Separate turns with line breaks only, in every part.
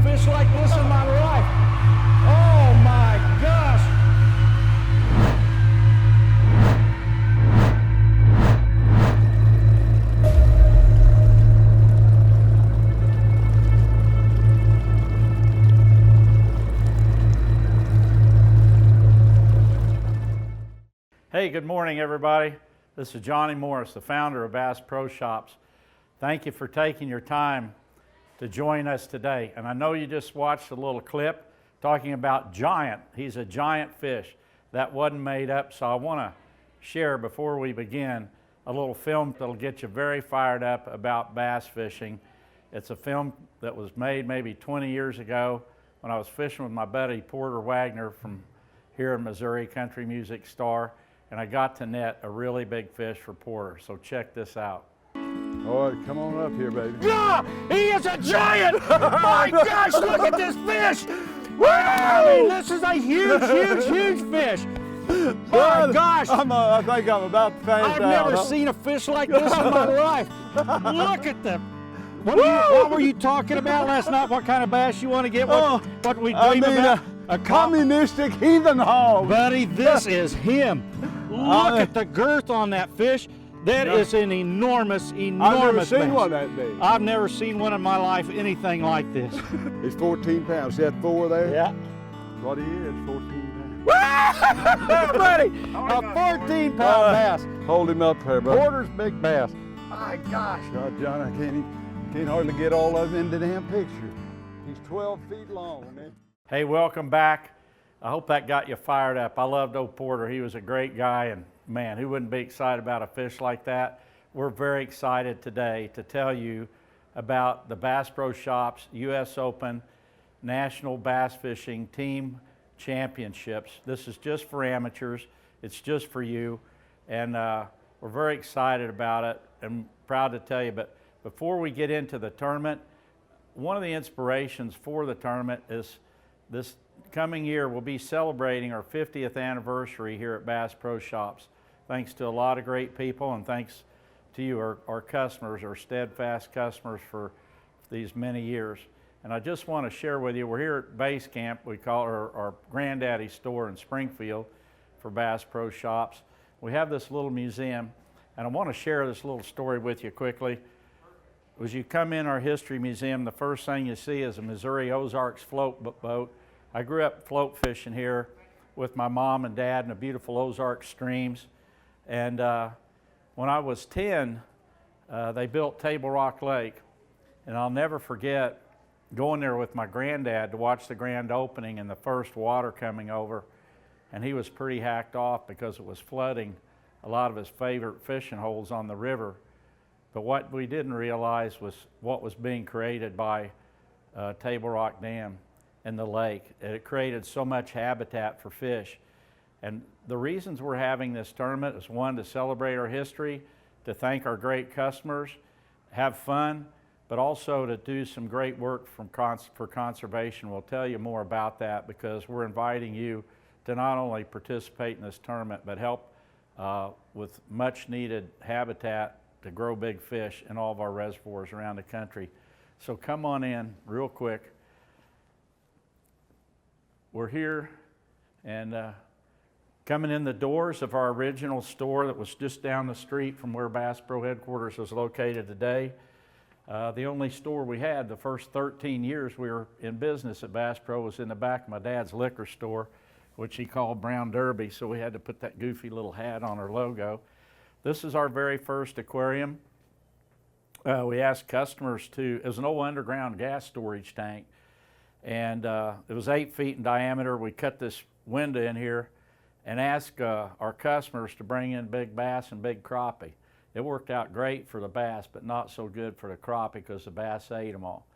fish like this in my life. Oh my gosh.
Hey, good morning, everybody. This is Johnny Morris, the founder of Bass Pro Shops. Thank you for taking your time to join us today. And I know you just watched a little clip talking about giant. He's a giant fish. That wasn't made up, so I want to share before we begin a little film that'll get you very fired up about bass fishing. It's a film that was made maybe 20 years ago when I was fishing with my buddy Porter Wagner from here in Missouri, country music star. And I got to net a really big fish for Porter. So check this out.
All right, come on up here, baby.
Yeah, he is a giant! My gosh, look at this fish! Woo! I mean, this is a huge, huge fish. My gosh!
I think I'm about to faint
I've
out.
never seen a fish like this in my life. Look at them. What were you talking about last night? What kind of bass you want to get? What we dream about?
A communistic heathen hog.
Buddy, this is him. Look at the girth on that fish. That is an enormous
I've never seen
bass.
one that big.
I've never seen one in my life anything like this.
He's 14 pounds. See that 4 there?
Yeah.
What he is, 14 pounds.
Buddy, a 14-pound bass.
Hold him up there, bud.
Porter's big bass.
My gosh. God, John, I can't hardly get all of him in the damn picture. He's 12 feet long, man.
Hey, welcome back. I hope that got you fired up. I loved old Porter. He was a great guy, and man, who wouldn't be excited about a fish like that? We're very excited today to tell you about the Bass Pro Shops U.S. Open National Bass Fishing Team Championships. This is just for amateurs. It's just for you, and we're very excited about it and proud to tell you. But before we get into the tournament, one of the inspirations for the tournament is this coming year we'll be celebrating our 50th anniversary here at Bass Pro Shops. Thanks to a lot of great people, and thanks to you, our customers, our steadfast customers for these many years. And I just want to share with you, we're here at Base Camp. We call it our granddaddy store in Springfield for Bass Pro Shops. We have this little museum, and I want to share this little story with you quickly. As you come in our history museum, the first thing you see is a Missouri Ozarks float boat. I grew up float fishing here with my mom and dad in the beautiful Ozark streams. And when I was 10, they built Table Rock Lake. And I'll never forget going there with my granddad to watch the grand opening and the first water coming over. And he was pretty hacked off because it was flooding a lot of his favorite fishing holes on the river. But what we didn't realize was what was being created by Table Rock Dam and the lake. It created so much habitat for fish. And the reasons we're having this tournament is, one, to celebrate our history, to thank our great customers, have fun, but also to do some great work for conservation. We'll tell you more about that because we're inviting you to not only participate in this tournament, but help with much needed habitat to grow big fish in all of our reservoirs around the country. So come on in real quick. We're here and coming in the doors of our original store that was just down the street from where Bass Pro headquarters is located today. The only store we had the first 13 years we were in business at Bass Pro was in the back of my dad's liquor store, which he called Brown Derby, so we had to put that goofy little hat on our logo. This is our very first aquarium. We asked customers it was an old underground gas storage tank, and it was 8 feet in diameter. We cut this window in here and asked our customers to bring in big bass and big crappie. It worked out great for the bass, but not so good for the crappie because the bass ate them all.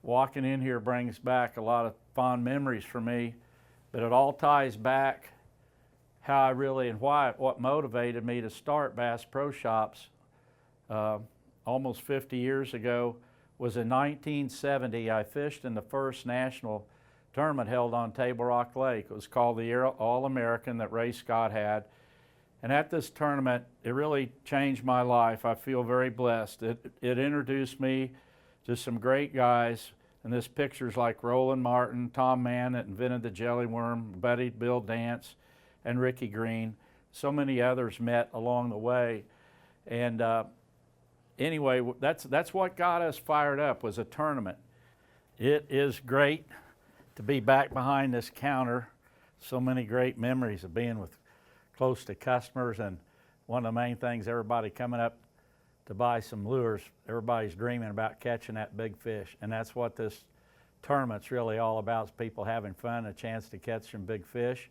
Walking in here brings back a lot of fond memories for me, but it all ties back how I really and what motivated me to start Bass Pro Shops almost 50 years ago was in 1970. I fished in the first national tournament held on Table Rock Lake. It was called the All-American that Ray Scott had. And at this tournament, it really changed my life. I feel very blessed. It introduced me to some great guys And this picture's like Roland Martin, Tom Mann that invented the jelly worm, Buddy Bill Dance, and Ricky Green. So many others met along the way. And anyway, that's what got us fired up, was a tournament. It is great to be back behind this counter. So many great memories of being close to customers, and one of the main things, everybody coming up to buy some lures, everybody's dreaming about catching that big fish, and that's what this tournament's really all about, is people having fun, a chance to catch some big fish.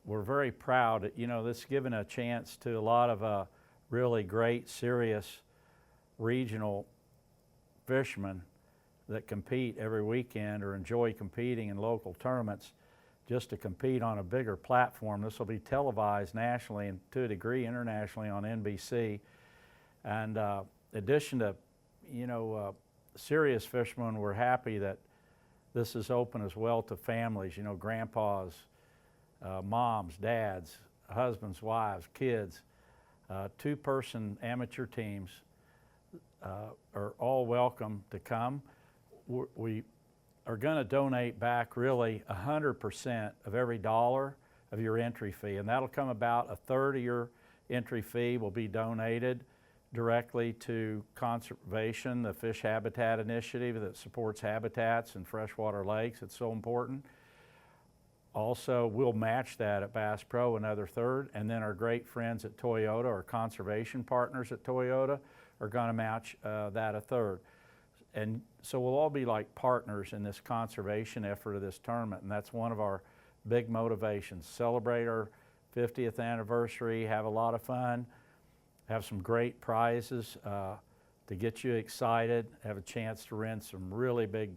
We're very proud that, you know, this is giving a chance to a lot of really great, serious regional fishermen that compete every weekend or enjoy competing in local tournaments, just to compete on a bigger platform. This will be televised nationally and to a degree internationally on NBC. And in addition to, you know, serious fishermen, we're happy that this is open as well to families, you know, grandpas, moms, dads, husbands, wives, kids. Two-person amateur teams are all welcome to come. We are going to donate back really 100% of every dollar of your entry fee, and that'll come about a third of your entry fee will be donated directly to conservation, the fish habitat initiative that supports habitats in freshwater lakes. It's so important. Also, we'll match that at Bass Pro, another third, and then our great friends at Toyota, our conservation partners at Toyota, are going to match that a third. And so we'll all be like partners in this conservation effort of this tournament, and that's one of our big motivations. Celebrate our 50th anniversary, have a lot of fun, have some great prizes to get you excited, have a chance to win some really big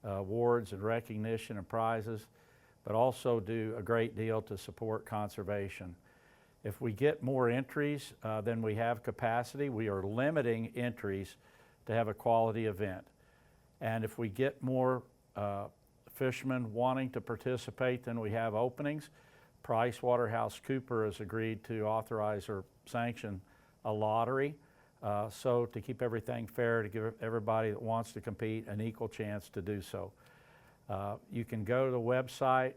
awards and recognition and prizes, but also do a great deal to support conservation. If we get more entries than we have capacity, we are limiting entries to have a quality event. And if we get more fishermen wanting to participate than we have openings, PricewaterhouseCoopers has agreed to authorize or sanction a lottery. So to keep everything fair, to give everybody that wants to compete an equal chance to do so. You can go to the website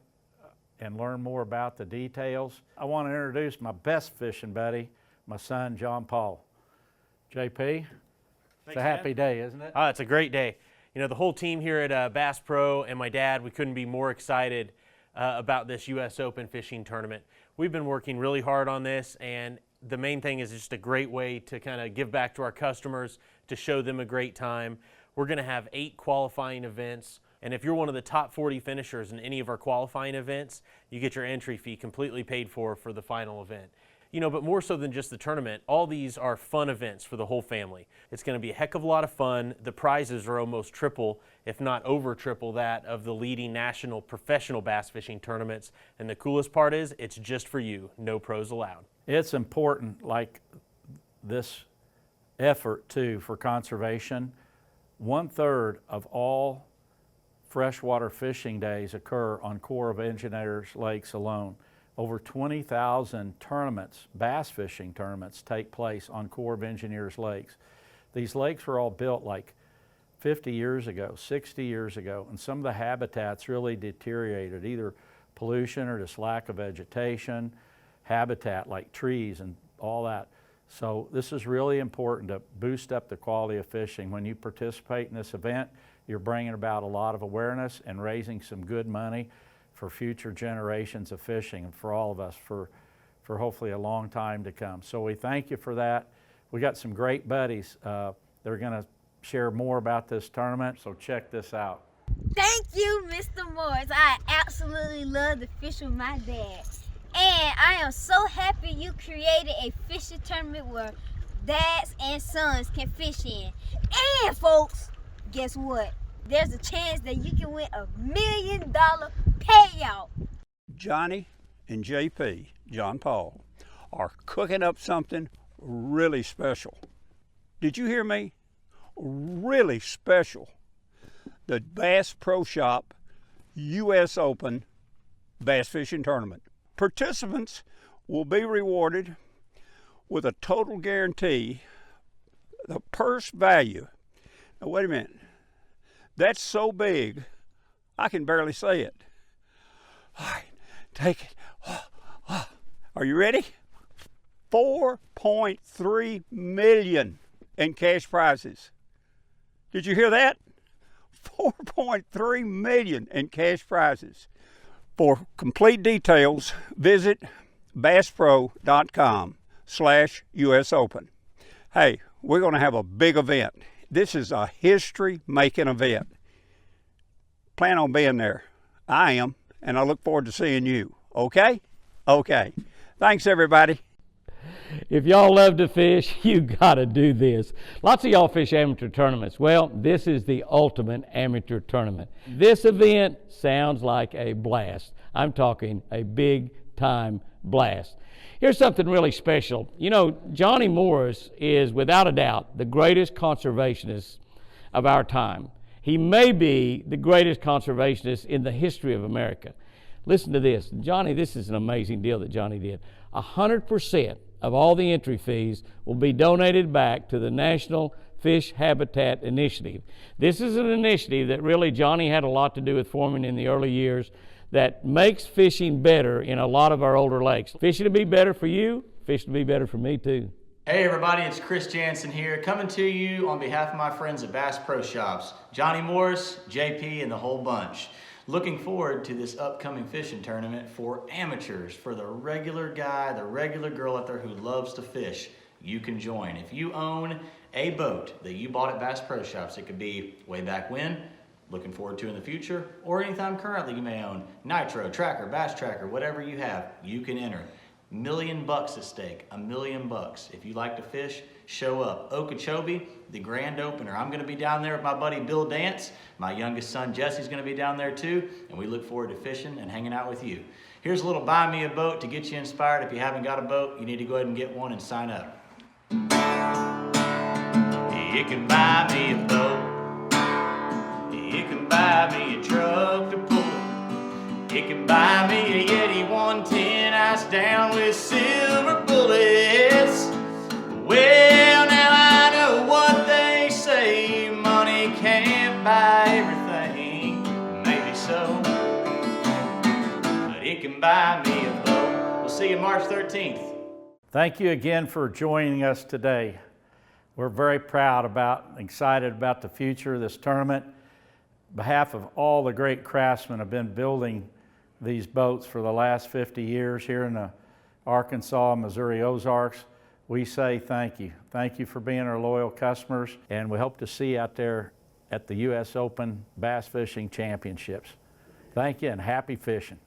and learn more about the details. I want to introduce my best fishing buddy, my son, John Paul. JP? It's a happy day, isn't it?
It's a great day. You know, the whole team here at Bass Pro and my dad, we couldn't be more excited about this U.S. Open fishing tournament. We've been working really hard on this, and the main thing is just a great way to kind of give back to our customers, to show them a great time. We're going to have 8 qualifying events, and if you're one of the top 40 finishers in any of our qualifying events, you get your entry fee completely paid for the final event. You know, but more so than just the tournament, all these are fun events for the whole family. It's going to be a heck of a lot of fun. The prizes are almost triple, if not over triple that of the leading national professional bass fishing tournaments. And the coolest part is, it's just for you, no pros allowed.
It's important, like this effort too, for conservation. 1/3 of all freshwater fishing days occur on Corps of Engineers lakes alone. Over 20,000 tournaments, bass fishing tournaments, take place on Corps of Engineers lakes. These lakes were all built like 50 years ago, 60 years ago, and some of the habitats really deteriorated, either pollution or just lack of vegetation, habitat like trees and all that. So this is really important to boost up the quality of fishing. When you participate in this event, you're bringing about a lot of awareness and raising some good money for future generations of fishing and for all of us for hopefully a long time to come. So we thank you for that. We got some great buddies that are going to share more about this tournament, so check this out.
Thank you, Mr. Morris. I absolutely love to fish with my dad. And I am so happy you created a fishing tournament where dads and sons can fish in. And folks, guess what? There's a chance that you can win $1 million payout.
Johnny and JP, John Paul, are cooking up something really special. Did you hear me? Really special. The Bass Pro Shop U.S. Open Bass Fishing Tournament. Participants will be rewarded with a total guarantee, the purse value. Now wait a minute. That's so big, I can barely say it. All right, take it. Are you ready? $4.3 million in cash prizes. Did you hear that? $4.3 million in cash prizes. For complete details, visit basspro.com/US Open. Hey, we're going to have a big event. This is a history-making event. Plan on being there. I am, and I look forward to seeing you. Okay? Okay. Thanks, everybody.
If y'all love to fish, you gotta do this. Lots of y'all fish amateur tournaments. Well, this is the ultimate amateur tournament. This event sounds like a blast. I'm talking a big time blast. Here's something really special. You know, Johnny Morris is without a doubt the greatest conservationist of our time. He may be the greatest conservationist in the history of America. Listen to this. Johnny, this is an amazing deal that Johnny did. 100% of all the entry fees will be donated back to the National Fish Habitat Initiative. This is an initiative that really Johnny had a lot to do with forming in the early years that makes fishing better in a lot of our older lakes. Fishing to be better for you, fishing to be better for me too.
Hey everybody, it's Chris Jansen here, coming to you on behalf of my friends at Bass Pro Shops, Johnny Morris, JP, and the whole bunch. Looking forward to this upcoming fishing tournament for amateurs, for the regular guy, the regular girl out there who loves to fish. You can join. If you own a boat that you bought at Bass Pro Shops, it could be way back when, looking forward to in the future, or anytime currently you may own, Nitro, Tracker, Bass Tracker, whatever you have, you can enter. $1 million at stake, $1 million. If you like to fish, show up. Okeechobee, the grand opener. I'm going to be down there with my buddy Bill Dance. My youngest son Jesse's going to be down there too, and we look forward to fishing and hanging out with you. Here's a little buy me a boat to get you inspired. If you haven't got a boat, you need to go ahead and get one and sign up. You can buy me a boat. You can buy me a truck to pull it. You can buy me a Yeti 110 ice down with silver bullets. Well, now I know what they say, money can't buy everything. Maybe so, but it can buy me a boat. We'll see you March 13th.
Thank you again for joining us today. We're very proud excited about the future of this tournament. On behalf of all the great craftsmen have been building these boats for the last 50 years here in the Arkansas, Missouri Ozarks, we say thank you. Thank you for being our loyal customers, and we hope to see you out there at the US Open Bass Fishing Championships. Thank you and happy fishing.